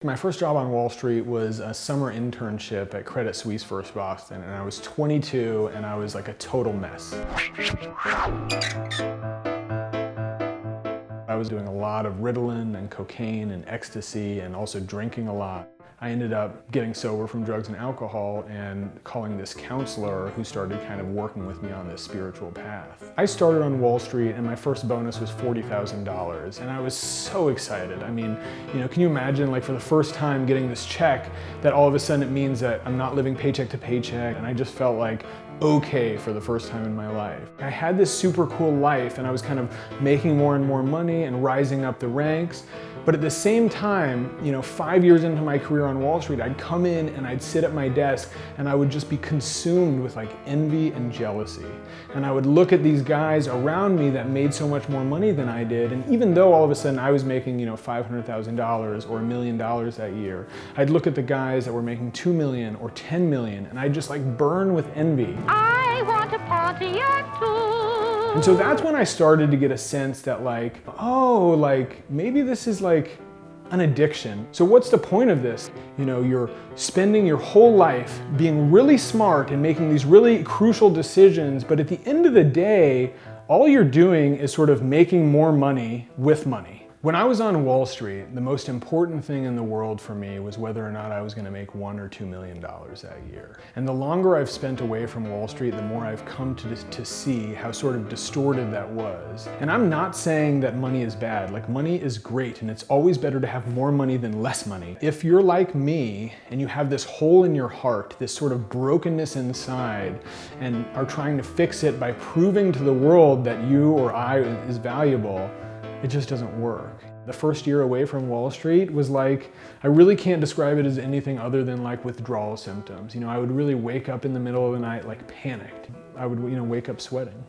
My first job on Wall Street was a summer internship at Credit Suisse First Boston, and I was 22 and I was like a total mess. I was doing a lot of Ritalin and cocaine and ecstasy and also drinking a lot. I ended up getting sober from drugs and alcohol and calling this counselor who started kind of working with me on this spiritual path. I started on Wall Street and my first bonus was $40,000 and I was so excited. I mean, can you imagine, like, for the first time getting this check that all of a sudden it means that I'm not living paycheck to paycheck, and I just felt like okay for the first time in my life. I had this super cool life and I was kind of making more and more money and rising up the ranks. But at the same time, 5 years into my career on Wall Street, I'd come in and I'd sit at my desk and I would just be consumed with like envy and jealousy. And I would look at these guys around me that made so much more money than I did. And even though all of a sudden I was making, $500,000 or $1 million that year, I'd look at the guys that were making 2 million or 10 million and I'd just like burn with envy. I want a party at 2. And so that's when I started to get a sense that maybe this is like an addiction. So what's the point of this? You're spending your whole life being really smart and making these really crucial decisions, but at the end of the day, all you're doing is sort of making more money with money. When I was on Wall Street, the most important thing in the world for me was whether or not I was going to make $1 or $2 million that year. And the longer I've spent away from Wall Street, the more I've come to see how sort of distorted that was. And I'm not saying that money is bad. Like, money is great, and it's always better to have more money than less money. If you're like me and you have this hole in your heart, this sort of brokenness inside, and are trying to fix it by proving to the world that you or I is valuable, it just doesn't work. The first year away from Wall Street was like, I really can't describe it as anything other than like withdrawal symptoms. I would really wake up in the middle of the night like panicked. I would, wake up sweating.